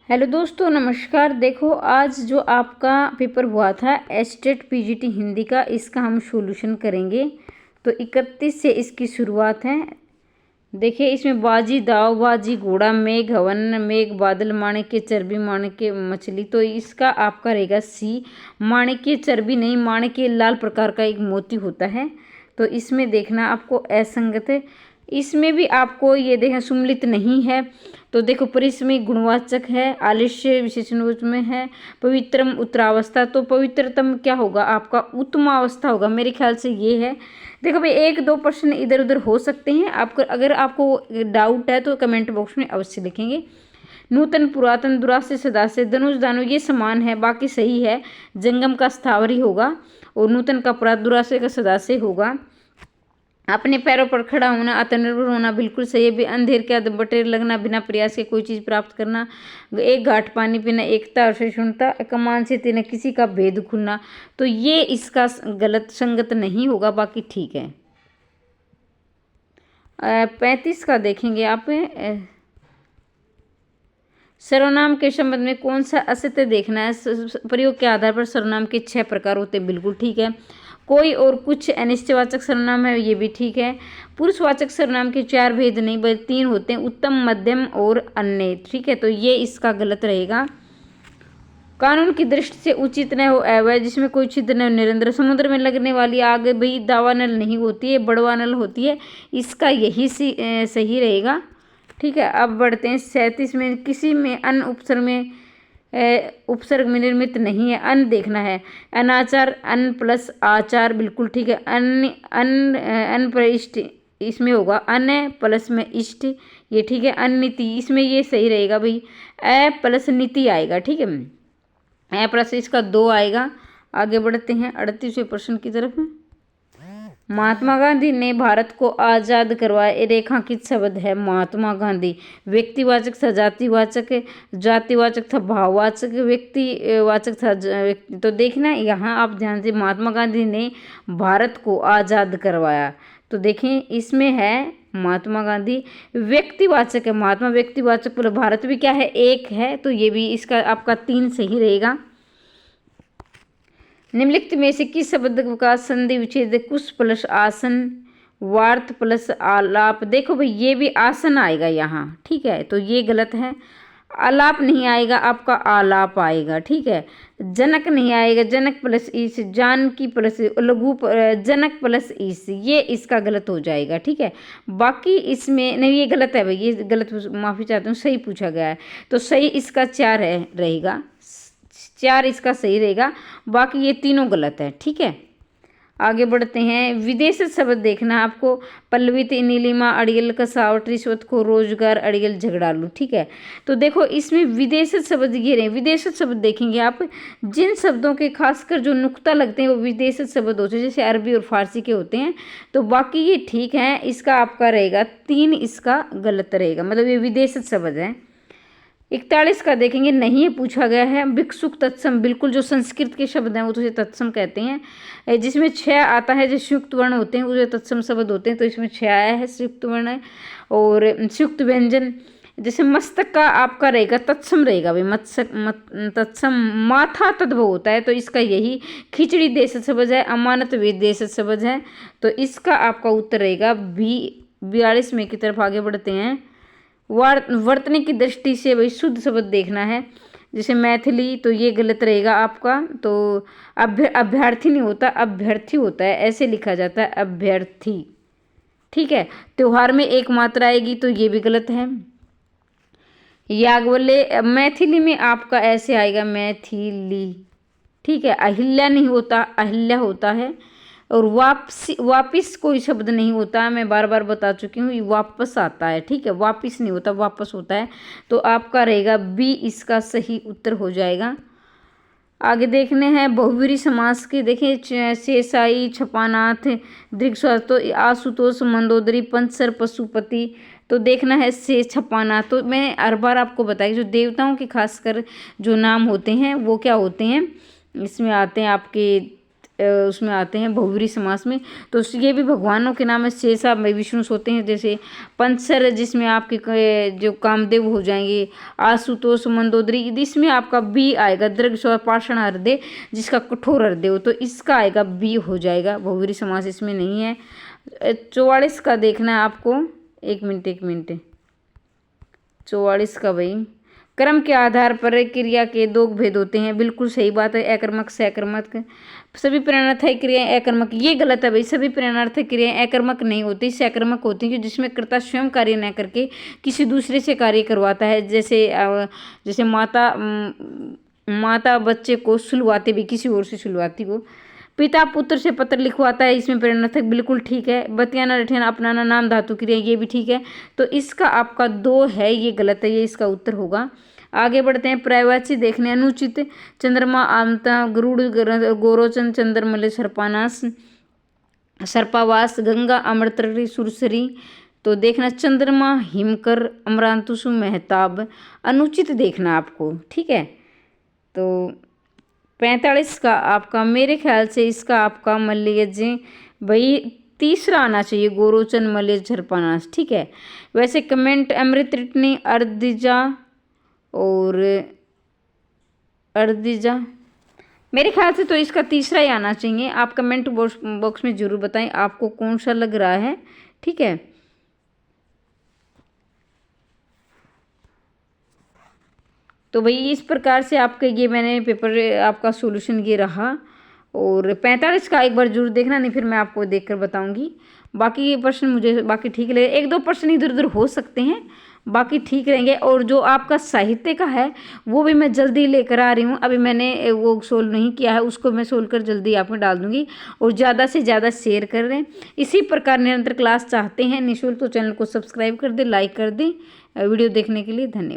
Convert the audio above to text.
Hello दोस्तों, नमस्कार। देखो, आज जो आपका पेपर हुआ था एस्टेट पीजीटी हिंदी का, इसका हम सॉल्यूशन करेंगे। तो 31 से इसकी शुरुआत है। देखिए, इसमें बाजी दाव, बाजी घोड़ा, मेघ हवन, मेघ बादल, माणिक्य चर्बी, माणिक्य मछली। तो इसका आपका रहेगा सी। माणिक्य चर्बी नहीं, माणिक्य लाल प्रकार का एक मोती होता है। तो इसमें देखना आपको असंगत है। इसमें भी आपको ये देखना सुम्मिलित नहीं है। तो देखो, परिसमी गुणवाचक है, आलस्य विशेषणवाचक में है, पवित्रम उत्तरावस्था। तो पवित्रतम क्या होगा आपका? उत्तमावस्था होगा, मेरे ख्याल से ये है। देखो भाई, 1-2 प्रश्न इधर उधर हो सकते हैं। आपको अगर आपको डाउट है तो कमेंट बॉक्स में अवश्य लिखेंगे। नूतन, पुरातन, दुरासे, सदासे, धनुष, दानु ये समान है, बाकी सही है। जंगम का स्थावरी होगा और नूतन का पुरातन, दुरासे का सदासे होगा। अपने पैरों पर खड़ा होना, आत्मनिर्भर होना बिल्कुल सही है। अंधेर के बटेर लगना, बिना प्रयास के कोई चीज़ प्राप्त करना, एक घाट पानी पीना, एकता और सहिष्णुता, कमान से तेना किसी का भेद खुलना। तो ये इसका गलत संगत नहीं होगा, बाकी ठीक है। 35 का देखेंगे आप। सर्वनाम के संबंध में कौन सा असत्य देखना है। प्रयोग के आधार पर सर्वनाम के 6 प्रकार होते हैं, बिल्कुल ठीक है। कोई और कुछ अनिश्चयवाचक सर्वनाम है, ये भी ठीक है। पुरुषवाचक सर्वनाम के 4 भेद नहीं बल्कि 3 होते हैं, उत्तम, मध्यम और अन्य, ठीक है। तो ये इसका गलत रहेगा। कानून की दृष्टि से उचित न हो अवैध, जिसमें कोई छिद्र न हो, निरंतर। समुद्र में लगने वाली आग भी दावानल नहीं होती है, बड़वानल होती है। इसका यही सही रहेगा, ठीक है। अब बढ़ते हैं 37 में। किसी में अन उपसर्ग में उपसर्ग में निर्मित नहीं है, अन देखना है। अनाचार, अन प्लस आचार, बिल्कुल ठीक है। अन पर इष्ट, इसमें होगा अन प्लस में इष्ट, ये ठीक है। अननीति, इसमें ये सही रहेगा भाई, अ प्लस नीति आएगा, ठीक है। अ प्लस इसका 2 आएगा। आगे बढ़ते हैं 38वें प्रश्न की तरफ। महात्मा गांधी ने भारत को आज़ाद करवाया, रेखांकित शब्द है महात्मा गांधी। व्यक्तिवाचक था, जातिवाचक, जातिवाचक था, भाववाचक, व्यक्तिवाचक था। तो देखना यहाँ आप ध्यान से, महात्मा गांधी ने भारत को आज़ाद करवाया। तो देखें, इसमें है महात्मा गांधी व्यक्तिवाचक है, महात्मा व्यक्तिवाचक, पर भारत भी क्या है, एक है। तो ये भी इसका आपका 3 सही रहेगा। निम्नलिखित में से किस शब्द का संधि विच्छेद? कुश प्लस आसन, वार्त प्लस आलाप। देखो भाई, ये भी आसन आएगा यहाँ, ठीक है। तो ये गलत है। आलाप नहीं आएगा, आपका आलाप आएगा, ठीक है। जनक नहीं आएगा, जनक प्लस ईस, जानकी प्लस लघु, जनक प्लस ईस, ये इसका गलत हो जाएगा, ठीक है। बाकी इसमें नहीं, ये गलत है भाई, ये गलत, माफ़ी चाहता हूँ, सही पूछा गया है। तो सही इसका 4 रहेगा, 4 इसका सही रहेगा। बाकी ये तीनों गलत है, ठीक है। आगे बढ़ते हैं। विदेशज शब्द देखना आपको। पल्लवित, नीलिमा, अड़ियल, कसावट, रिश्वत को, रोजगार, अड़ियल, झगड़ालू, ठीक है। तो देखो, इसमें विदेशज शब्द ये रहे। विदेशज शब्द देखेंगे आप, जिन शब्दों के खासकर जो नुक्ता लगते हैं वो विदेशज शब्द होते हैं, जैसे अरबी और फारसी के होते हैं। तो बाकी ये ठीक है, इसका आपका रहेगा 3, इसका गलत रहेगा, मतलब ये विदेशज शब्द है। 41 का देखेंगे, नहीं है, पूछा गया है। भिक्षुक, तत्सम, बिल्कुल जो संस्कृत के शब्द हैं वो तो उसे तत्सम कहते हैं। जिसमें 6 आता है, जो संयुक्त वर्ण होते हैं उसे तत्सम शब्द होते हैं। तो इसमें 6 आया है, संयुक्त वर्ण और संयुक्त व्यंजन। जैसे मस्तक का आपका रहेगा तत्सम रहेगा भाई, तत्सम। माथा तद्भव होता है, तो इसका यही खिचड़ी देशज शब्द है, अमानत वे देशज शब्द है। तो इसका आपका उत्तर रहेगा बी। 42 में की तरफ आगे बढ़ते हैं। वर्तने की दृष्टि से भाई शुद्ध शब्द देखना है, जैसे मैथिली, तो ये गलत रहेगा आपका। तो अभ्यर्थी नहीं होता, अभ्यर्थी होता है, ऐसे लिखा जाता है, अभ्यर्थी, ठीक है। त्योहार में एक मात्रा आएगी, तो ये भी गलत है। याज्ञवल्क्य, मैथिली में आपका ऐसे आएगा, मैथिली, ठीक है। अहिल्या नहीं होता, अहिल्या होता है। और वापिस कोई शब्द नहीं होता, मैं बार बार बता चुकी हूँ, ये वापस आता है, ठीक है। वापिस नहीं होता, वापस होता है। तो आपका रहेगा बी, इसका सही उत्तर हो जाएगा। आगे देखने हैं बहुवीरी समास के। देखिए, शेषाई, छपानाथ, दृक्स्वाद, तो आशुतोष, मंदोदरी, पंचसर, पशुपति। तो देखना है से छपाना। तो मैंने हर बार आपको बताया, जो देवताओं के खासकर जो नाम होते हैं वो क्या होते हैं, इसमें आते हैं आपके उसमें आते हैं बहुव्रीहि समास में। तो ये भी भगवानों के नाम है। शेषा विष्णु होते हैं, जैसे पंचर जिसमें आपके जो कामदेव हो जाएंगे, आशुतोष मंदोदरी, इसमें आपका बी आएगा, दीर्घ स्वर पाषाण हृदय जिसका कठोर हृदय हो, तो इसका आएगा बी हो जाएगा, बहुव्रीहि समास इसमें नहीं है। 44 का देखना है आपको, एक मिनट 44 का भाई, कर्म के आधार पर क्रिया के दो भेद होते हैं। बिल्कुल सही बात है, अकर्मक सकर्मक। सभी प्रेरणार्थक क्रियाएं अकर्मक, ये गलत है भाई। सभी प्रेरणार्थक क्रियाएं अकर्मक नहीं होती, सकर्मक होती हैं, जिसमें कर्ता स्वयं कार्य न करके किसी दूसरे से कार्य करवाता है। जैसे माता बच्चे को सुलवाते भी किसी और से सुलवाती हो, पिता पुत्र से पत्र लिखवाता है, इसमें प्रेरणार्थक बिल्कुल ठीक है। बतियाना रटियाना अपनाना नाम धातु क्रिया, ये भी ठीक है। तो इसका आपका 2 है, ये गलत है, ये इसका उत्तर होगा। आगे बढ़ते हैं, पर्यायवाची देखने। अनुचित, चंद्रमा आमता गरुड़ गोरोचन चंद्रमले सर्पानास सर्पावास गंगा अमृतरी सुरसरी। तो देखना चंद्रमा हिमकर अमरांतुसु मेहताब, अनुचित देखना आपको, ठीक है। तो 45 का आपका, मेरे ख्याल से इसका आपका मल्लियज भाई तीसरा आना चाहिए, गोरोचन मल्लियज सर्पानास, ठीक है। वैसे कमेंट अमृत रिटनी अर्दिजा और अर्दिजा, मेरे ख्याल से तो इसका तीसरा ही आना चाहिए। आप कमेंट बॉक्स में ज़रूर बताएं आपको कौन सा लग रहा है, ठीक है। तो भाई इस प्रकार से आपके ये मैंने पेपर आपका सॉल्यूशन ये रहा। और 45 का एक बार जरूर देखना, नहीं फिर मैं आपको देखकर बताऊंगी। बाकी प्रश्न मुझे बाकी ठीक लगे, 1-2 प्रश्न इधर उधर हो सकते हैं, बाकी ठीक रहेंगे। और जो आपका साहित्य का है वो भी मैं जल्दी लेकर आ रही हूँ, अभी मैंने वो सोल्व नहीं किया है, उसको मैं सोल्व कर जल्दी आप में डाल दूंगी। और ज़्यादा से ज़्यादा शेयर कर दें। इसी प्रकार निरंतर क्लास चाहते हैं निःशुल्क, तो चैनल को सब्सक्राइब कर दें, लाइक कर दें। वीडियो देखने के लिए धन्यवाद।